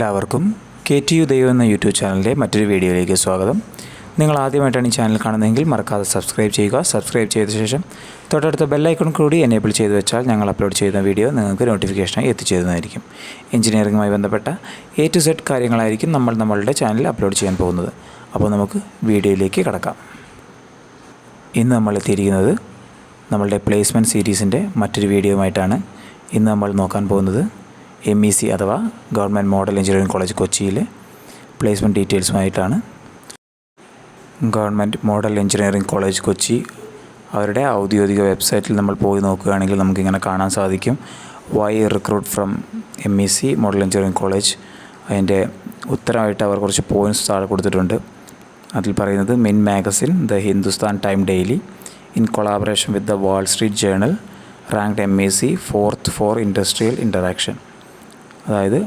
എല്ലാവർക്കും KTU ദൈവം എന്ന യൂട്യൂബ് ചാനലിൻ്റെ മറ്റൊരു വീഡിയോയിലേക്ക് സ്വാഗതം. നിങ്ങൾ ആദ്യമായിട്ടാണ് ഈ ചാനൽ കാണുന്നതെങ്കിൽ മറക്കാതെ സബ്സ്ക്രൈബ് ചെയ്യുക. സബ്സ്ക്രൈബ് ചെയ്ത ശേഷം തൊട്ടടുത്ത ബെല്ലൈക്കൺ കൂടി എനേബിൾ ചെയ്ത് വെച്ചാൽ ഞങ്ങൾ അപ്ലോഡ് ചെയ്യുന്ന വീഡിയോ നിങ്ങൾക്ക് നോട്ടിഫിക്കേഷനായി എത്തിച്ചേരുന്നതായിരിക്കും. എഞ്ചിനീയറിംഗുമായി ബന്ധപ്പെട്ട A to Z കാര്യങ്ങളായിരിക്കും നമ്മളുടെ ചാനലിൽ അപ്ലോഡ് ചെയ്യാൻ പോകുന്നത്. അപ്പോൾ നമുക്ക് വീഡിയോയിലേക്ക് കടക്കാം. ഇന്ന് നമ്മൾ എത്തിയിരിക്കുന്നത് നമ്മളുടെ പ്ലേസ്മെൻറ്റ് സീരീസിൻ്റെ മറ്റൊരു വീഡിയോയുമായിട്ടാണ്. ഇന്ന് നമ്മൾ നോക്കാൻ പോകുന്നത് MEC അഥവാ ഗവൺമെൻറ് മോഡൽ എഞ്ചിനീയറിംഗ് കോളേജ് കൊച്ചിയിലെ പ്ലേസ്മെൻറ്റ് ഡീറ്റെയിൽസുമായിട്ടാണ്. Government model engineering college Kochi അവരുടെ ഔദ്യോഗിക വെബ്സൈറ്റിൽ നമ്മൾ പോയി നോക്കുകയാണെങ്കിൽ നമുക്കിങ്ങനെ കാണാൻ സാധിക്കും. Why recruit from MEC model engineering college. അതിൻ്റെ ഉത്തരമായിട്ട് അവർ കുറച്ച് പോയിൻറ്റ്സ് താഴെ കൊടുത്തിട്ടുണ്ട്. അതിൽ പറയുന്നത് മിൻ magazine the Hindustan time daily in collaboration with the Wall Street journal ranked MEC 4th for industrial interaction. അതായത്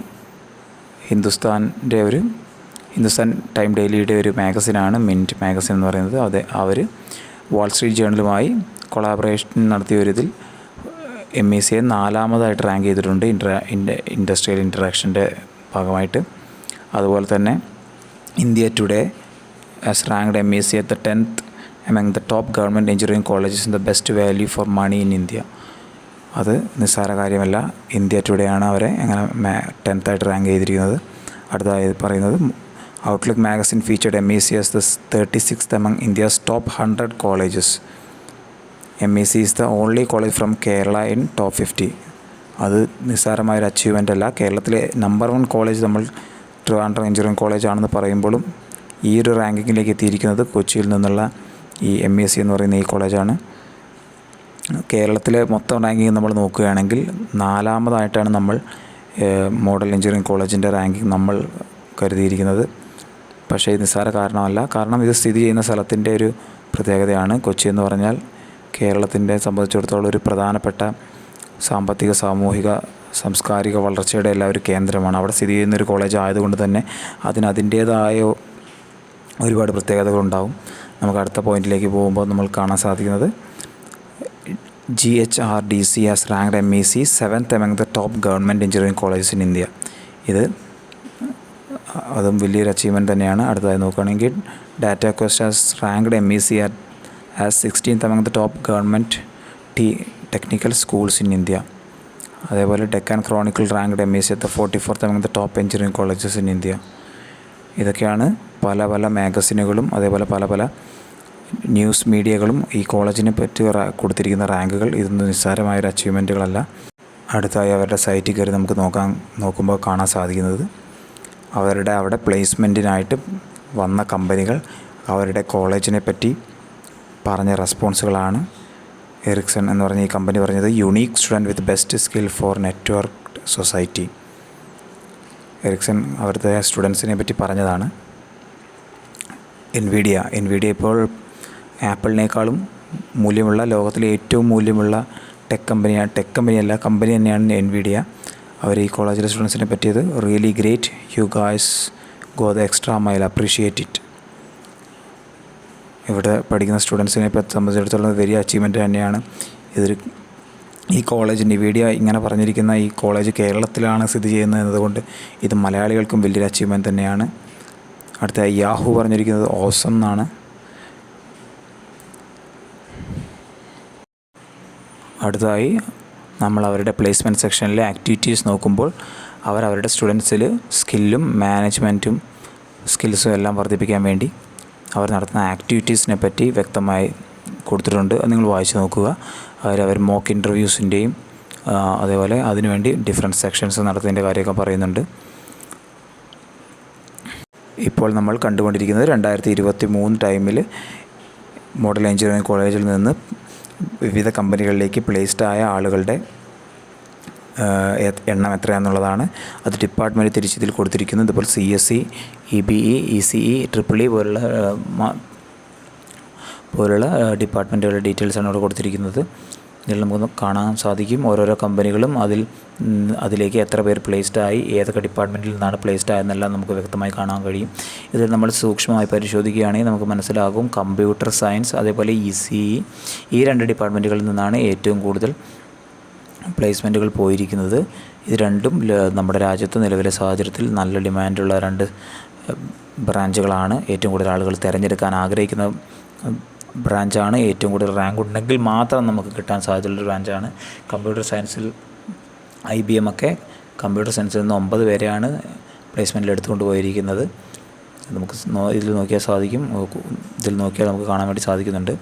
ഹിന്ദുസ്ഥാൻ ടൈം ഡെയിലിയുടെ ഒരു മാഗസിനാണ് മിൻറ്റ് മാഗസിൻ എന്ന് പറയുന്നത്. അവർ വാൾ സ്ട്രീറ്റ് ജേണലുമായി കൊളാബറേഷൻ നടത്തിയൊരിതിൽ MECയെ 4ാമതായിട്ട് റാങ്ക് ചെയ്തിട്ടുണ്ട് ഇൻഡസ്ട്രിയൽ ഇൻ്ററാക്ഷൻ്റെ ഭാഗമായിട്ട്. അതുപോലെ തന്നെ India today has ranked MEC at the 10th among the top government engineering colleges in the best value for money in India. അത് നിസ്സാര കാര്യമല്ല. ഇന്ത്യ ടുഡേ ആണ് അവരെ അങ്ങനെ 10th ആയിട്ട് റാങ്ക് ചെയ്തിരിക്കുന്നത്. അടുത്തതായി പറയുന്നത് outlook magazine featured MEC as the 36th among India's top 100 colleges. MEC is the only college from Kerala in top 50. അത് നിസ്സാരമായൊരു അച്ചീവ്മെൻ്റ് അല്ല. കേരളത്തിലെ നമ്പർ 1 കോളേജ് നമ്മൾ ട്രിവാൻഡ്രം എഞ്ചിനീയറിംഗ് കോളേജ് ആണെന്ന് പറയുമ്പോഴും ഈ ഒരു റാങ്കിങ്ങിലേക്ക് എത്തിയിരിക്കുന്നത് കൊച്ചിയിൽ നിന്നുള്ള ഈ MEC എന്ന് പറയുന്ന ഈ കോളേജാണ്. കേരളത്തിലെ മൊത്തം റാങ്കിങ് നമ്മൾ നോക്കുകയാണെങ്കിൽ 4ാമതായിട്ടാണ് നമ്മൾ മോഡൽ എഞ്ചിനീയറിംഗ് കോളേജിൻ്റെ റാങ്കിങ് നമ്മൾ കരുതിയിരിക്കുന്നത്. പക്ഷേ ഇത് നിസ്സാര കാരണമല്ല. കാരണം ഇത് സ്ഥിതി ചെയ്യുന്ന സ്ഥലത്തിൻ്റെ ഒരു പ്രത്യേകതയാണ്. കൊച്ചി എന്ന് പറഞ്ഞാൽ കേരളത്തിൻ്റെ സംബന്ധിച്ചിടത്തോളം ഒരു പ്രധാനപ്പെട്ട സാമ്പത്തിക, സാമൂഹിക, സാംസ്കാരിക വളർച്ചയുടെ എല്ലാ ഒരു കേന്ദ്രമാണ്. അവിടെ സ്ഥിതി ചെയ്യുന്നൊരു കോളേജ് ആയതുകൊണ്ട് തന്നെ അതിൻ്റേതായ ഒരുപാട് പ്രത്യേകതകളുണ്ടാവും. നമുക്ക് അടുത്ത പോയിന്റിലേക്ക് പോകുമ്പോൾ നമ്മൾ കാണാൻ സാധിക്കുന്നത് GHRDC has ranked MEC 7th among the top government engineering colleges in India. അതും വലിയൊരു അച്ചീവ്മെൻറ്റ് തന്നെയാണ്. അടുത്തതായി നോക്കുകയാണെങ്കിൽ Dataquest has ranked MEC as 16th among the top government technical schools in India. അതേപോലെ Deccan Chronicle ranked MEC at the 44th among the top engineering colleges in India. ഇതൊക്കെയാണ് പല മാഗസിനുകളും അതേപോലെ പല ന്യൂസ് മീഡിയകളും ഈ കോളേജിനെ പറ്റി കൊടുത്തിരിക്കുന്ന റാങ്കുകൾ. ഇതൊന്നും നിസ്സാരമായൊരു അച്ചീവ്മെൻറ്റുകളല്ല. അടുത്തായി അവരുടെ സൈറ്റിൽ കയറി നമുക്ക് നോക്കുമ്പോൾ കാണാൻ സാധിക്കുന്നത് അവിടെ പ്ലേസ്മെൻറ്റിനായിട്ട് വന്ന കമ്പനികൾ അവരുടെ കോളേജിനെ പറ്റി പറഞ്ഞ റെസ്പോൺസുകളാണ്. എറിക്സൺ എന്ന് പറഞ്ഞ ഈ കമ്പനി പറഞ്ഞത് unique student with best skill for network society. Ericsson അവിടുത്തെ സ്റ്റുഡൻസിനെ പറ്റി പറഞ്ഞതാണ്. എൻവിഡിയ ഇപ്പോൾ ആപ്പിളിനേക്കാളും മൂല്യമുള്ള, ലോകത്തിലെ ഏറ്റവും മൂല്യമുള്ള കമ്പനി തന്നെയാണ് എൻവിഡിയ. അവർ ഈ കോളേജിലെ സ്റ്റുഡൻസിനെ പറ്റിയത് really great, you guys go the extra mile, appreciate it. ഇവിടെ പഠിക്കുന്ന സ്റ്റുഡൻസിനെ സംബന്ധിച്ചിടത്തോളം വലിയ അച്ചീവ്മെൻറ്റ് തന്നെയാണ്. ഈ കോളേജ് NVIDIA ഇങ്ങനെ പറഞ്ഞിരിക്കുന്ന ഈ കോളേജ് കേരളത്തിലാണ് സ്ഥിതി ചെയ്യുന്നത് എന്നതുകൊണ്ട് ഇത് മലയാളികൾക്കും വലിയൊരു അച്ചീവ്മെൻറ്റ് തന്നെയാണ്. അടുത്ത യാഹു പറഞ്ഞിരിക്കുന്നത് ഓസം എന്നാണ്. അടുത്തതായി നമ്മൾ അവരുടെ പ്ലേസ്മെൻറ്റ് സെക്ഷനിലെ ആക്ടിവിറ്റീസ് നോക്കുമ്പോൾ അവരുടെ സ്റ്റുഡൻസിൽ സ്കില്ലും മാനേജ്മെൻറ്റും സ്കിൽസും എല്ലാം വർദ്ധിപ്പിക്കാൻ വേണ്ടി അവർ നടത്തുന്ന ആക്ടിവിറ്റീസിനെ പറ്റി വ്യക്തമായി കൊടുത്തിട്ടുണ്ട്. അത് നിങ്ങൾ വായിച്ച് നോക്കുക. അവർ മോക്ക് ഇൻ്റർവ്യൂസിൻ്റെയും അതേപോലെ അതിനുവേണ്ടി ഡിഫറെൻറ്റ് സെക്ഷൻസ് നടത്തുന്നതിൻ്റെ കാര്യമൊക്കെ പറയുന്നുണ്ട്. ഇപ്പോൾ നമ്മൾ കണ്ടുകൊണ്ടിരിക്കുന്നത് 2023 ടൈമിൽ മോഡൽ എഞ്ചിനീയറിംഗ് കോളേജിൽ നിന്ന് വിവിധ കമ്പനികളിലേക്ക് പ്ലേസ്ഡ് ആയ ആളുകളുടെ എണ്ണം എത്രയാണെന്നുള്ളതാണ്. അത് ഡിപ്പാർട്ട്മെൻറ്റ് തിരിച്ചിതിൽ കൊടുത്തിരിക്കുന്നു. ഇതുപോലെ CSE, EBE, ECE, EEE പോലുള്ള ഡിപ്പാർട്ട്മെൻറ്റുകളുടെ ഡീറ്റെയിൽസാണ് ഇവിടെ കൊടുത്തിരിക്കുന്നത്. ഇതിൽ നമുക്ക് കാണാൻ സാധിക്കും ഓരോരോ കമ്പനികളും അതിലേക്ക് എത്ര പേർ പ്ലേസ്ഡ് ആയി, ഏതൊക്കെ ഡിപ്പാർട്ട്മെൻറ്റിൽ നിന്നാണ് പ്ലേസ്ഡ് ആയെന്നെല്ലാം നമുക്ക് വ്യക്തമായി കാണാൻ കഴിയും. ഇതിൽ നമ്മൾ സൂക്ഷ്മമായി പരിശോധിക്കുകയാണെങ്കിൽ നമുക്ക് മനസ്സിലാകും കമ്പ്യൂട്ടർ സയൻസ് അതേപോലെ ECE ഈ 2 ഡിപ്പാർട്ട്മെൻറ്റുകളിൽ നിന്നാണ് ഏറ്റവും കൂടുതൽ പ്ലേസ്മെൻറ്റുകൾ പോയിരിക്കുന്നത്. ഇത് രണ്ടും നമ്മുടെ രാജ്യത്ത് നിലവിലെ സാഹചര്യത്തിൽ നല്ല ഡിമാൻഡുള്ള 2 ബ്രാഞ്ചുകളാണ്. ഏറ്റവും കൂടുതൽ ആളുകൾ തിരഞ്ഞെടുക്കാൻ ആഗ്രഹിക്കുന്ന ബ്രാഞ്ചാണ്. ഏറ്റവും കൂടുതൽ റാങ്ക് ഉണ്ടെങ്കിൽ മാത്രം നമുക്ക് കിട്ടാൻ സാധ്യതയുള്ളൊരു ബ്രാഞ്ചാണ്. കമ്പ്യൂട്ടർ സയൻസിൽ IBM ഒക്കെ കമ്പ്യൂട്ടർ സയൻസിൽ നിന്ന് 9 പേരെയാണ് പ്ലേസ്മെൻറ്റിൽ എടുത്തുകൊണ്ട് പോയിരിക്കുന്നത്. നമുക്ക് ഇതിൽ നോക്കിയാൽ നമുക്ക് കാണാൻ വേണ്ടി സാധിക്കുന്നുണ്ട്.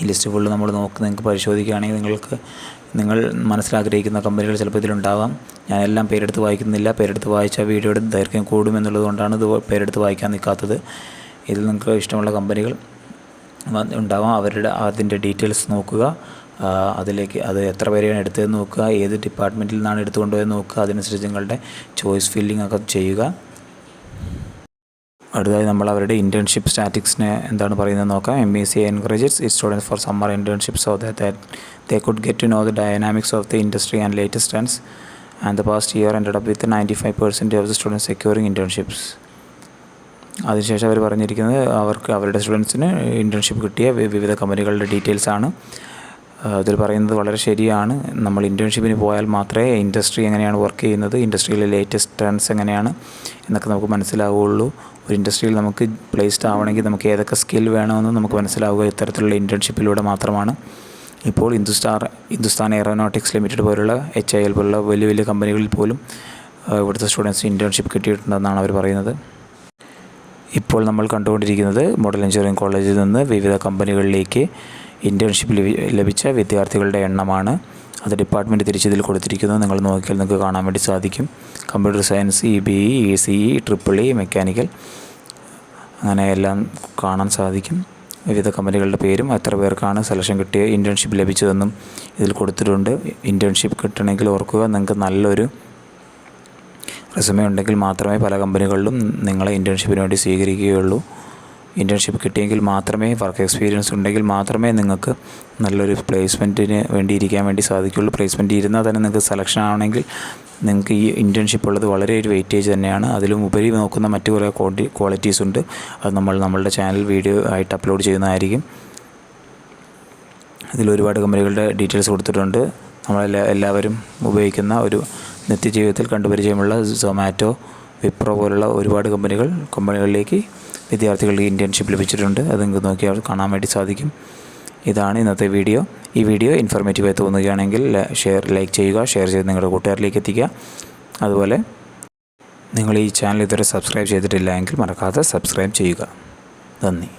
ഈ ലിസ്റ്റ് ഫുള്ള് നമ്മൾ നിങ്ങൾക്ക് പരിശോധിക്കുകയാണെങ്കിൽ നിങ്ങൾ മനസ്സിലാഗ്രഹിക്കുന്ന കമ്പനികൾ ചിലപ്പോൾ ഇതിലുണ്ടാവാം. ഞാനെല്ലാം പേരെടുത്ത് വായിക്കുന്നില്ല. പേരെടുത്ത് വായിച്ചാൽ വീഡിയോയുടെ ദൈർഘ്യം കൂടുമെന്നുള്ളത് കൊണ്ടാണ് ഇത് പേരെടുത്ത് വായിക്കാൻ നിൽക്കാത്തത്. ഇതിൽ നിങ്ങൾക്ക് ഇഷ്ടമുള്ള കമ്പനികൾ ഉണ്ടാവാം. അതിൻ്റെ ഡീറ്റെയിൽസ് നോക്കുക. അത് എത്ര പേരെയാണ് എടുത്തതെന്ന് നോക്കുക, ഏത് ഡിപ്പാർട്ട്മെൻറ്റിൽ നിന്നാണ് എടുത്തുകൊണ്ടുപോയെന്ന് നോക്കുക. അതിനനുസരിച്ച് നിങ്ങളുടെ ചോയ്സ് ഫില്ലിംഗ് ഒക്കെ ചെയ്യുക. അടുത്തതായി നമ്മൾ അവരുടെ ഇൻറ്റേൺഷിപ്പ് സ്റ്റാറ്റിക്സിനെ എന്താണ് പറയുന്നത് നോക്കാം. MEC encourages its students for summer internships so that they could get to know the dynamics of the industry and latest trends. And the past year ended up with 95% of the students securing internships. അതിനുശേഷം അവർ പറഞ്ഞിരിക്കുന്നത് അവരുടെ സ്റ്റുഡൻസിന് internship കിട്ടിയ വിവിധ കമ്പനികളുടെ ഡീറ്റെയിൽസാണ്. അതിൽ പറയുന്നത് വളരെ ശരിയാണ്. നമ്മൾ ഇൻറ്റേൺഷിപ്പിന് പോയാൽ മാത്രമേ ഇൻഡസ്ട്രി എങ്ങനെയാണ് വർക്ക് ചെയ്യുന്നത്, ഇൻഡസ്ട്രിയിലെ ലേറ്റസ്റ്റ് ട്രെൻഡ്സ് എങ്ങനെയാണ് എന്നൊക്കെ നമുക്ക് മനസ്സിലാവുകയുള്ളൂ. ഒരു ഇൻഡസ്ട്രിയിൽ നമുക്ക് പ്ലേസ്ഡ് ആവണമെങ്കിൽ നമുക്ക് ഏതൊക്കെ സ്കിൽ വേണമെന്ന് നമുക്ക് മനസ്സിലാവുക ഇത്തരത്തിലുള്ള ഇൻറ്റേൺഷിപ്പിലൂടെ മാത്രമാണ്. ഇപ്പോൾ ഹിന്ദുസ്ഥാൻ എയറോനോട്ടിക്സ് ലിമിറ്റഡ് പോലുള്ള HAL പോലുള്ള വലിയ വലിയ കമ്പനികളിൽ പോലും ഇവിടുത്തെ സ്റ്റുഡൻസിന് ഇൻറ്റേൺഷിപ്പ് കിട്ടിയിട്ടുണ്ടെന്നാണ് അവർ പറയുന്നത്. ഇപ്പോൾ നമ്മൾ കണ്ടുകൊണ്ടിരിക്കുന്നത് മോഡൽ എഞ്ചിനീയറിംഗ് കോളേജിൽ നിന്ന് വിവിധ കമ്പനികളിലേക്ക് ഇൻറ്റേൺഷിപ്പ് ലഭിച്ച വിദ്യാർത്ഥികളുടെ എണ്ണമാണ്. അത് ഡിപ്പാർട്ട്മെൻറ്റ് തിരിച്ചതിൽ കൊടുത്തിരിക്കുന്നത് നിങ്ങൾ നോക്കിയാൽ നിങ്ങൾക്ക് കാണാൻ വേണ്ടി സാധിക്കും. Computer science, EBE, ECE, EEE, mechanical, അങ്ങനെ എല്ലാം കാണാൻ സാധിക്കും. വിവിധ കമ്പനികളുടെ പേരും എത്ര പേർക്കാണ് സെലക്ഷൻ കിട്ടിയ ഇൻറ്റേൺഷിപ്പ് ലഭിച്ചതെന്നും ഇതിൽ കൊടുത്തിട്ടുണ്ട്. ഇൻറ്റേൺഷിപ്പ് കിട്ടണമെങ്കിൽ ഓർക്കുക, നിങ്ങൾക്ക് നല്ലൊരു റെസ്യൂമേ ഉണ്ടെങ്കിൽ മാത്രമേ പല കമ്പനികളിലും നിങ്ങളെ ഇൻറ്റേൺഷിപ്പിന് വേണ്ടി സ്വീകരിക്കുകയുള്ളൂ. ഇൻറ്റേൺഷിപ്പ് കിട്ടിയെങ്കിൽ മാത്രമേ, വർക്ക് എക്സ്പീരിയൻസ് ഉണ്ടെങ്കിൽ മാത്രമേ നിങ്ങൾക്ക് നല്ലൊരു പ്ലേസ്മെൻറ്റിന് വേണ്ടി ഇരിക്കാൻ വേണ്ടി സാധിക്കുകയുള്ളൂ. പ്ലേസ്മെൻറ്റ് ഇരുന്നാൽ തന്നെ നിങ്ങൾക്ക് സെലക്ഷൻ ആണെങ്കിൽ നിങ്ങൾക്ക് ഈ ഇൻറ്റേൺഷിപ്പ് ഉള്ളത് വളരെ ഒരു വെയിറ്റേജ് തന്നെയാണ്. അതിലും ഉപരി നോക്കുന്ന മറ്റു കുറേ ക്വാളിറ്റീസ് ഉണ്ട്. അത് നമ്മളുടെ ചാനൽ വീഡിയോ ആയിട്ട് അപ്ലോഡ് ചെയ്യുന്നതായിരിക്കും. ഇതിലൊരുപാട് കമ്പനികളുടെ ഡീറ്റെയിൽസ് കൊടുത്തിട്ടുണ്ട്. എല്ലാവരും ഉപയോഗിക്കുന്ന ഒരു നിത്യജീവിതത്തിൽ കണ്ടുപരിചയമുള്ള സൊമാറ്റോ, വിപ്രോ പോലുള്ള ഒരുപാട് കമ്പനികളിലേക്ക് വിദ്യാർത്ഥികൾക്ക് ഇൻറ്റേൺഷിപ്പ് ലഭിച്ചിട്ടുണ്ട്. അത് നിങ്ങൾക്ക് നോക്കിയാൽ കാണാൻ വേണ്ടി സാധിക്കും. ഇതാണ് ഇന്നത്തെ വീഡിയോ. ഈ വീഡിയോ ഇൻഫോർമേറ്റീവായി തോന്നുകയാണെങ്കിൽ ലൈക്ക് ചെയ്യുക, ഷെയർ ചെയ്ത് നിങ്ങളുടെ കൂട്ടുകാരിലേക്ക് എത്തിക്കുക. അതുപോലെ നിങ്ങൾ ഈ ചാനൽ ഇതുവരെ സബ്സ്ക്രൈബ് ചെയ്തിട്ടില്ല എങ്കിൽ മറക്കാതെ സബ്സ്ക്രൈബ് ചെയ്യുക. നന്ദി.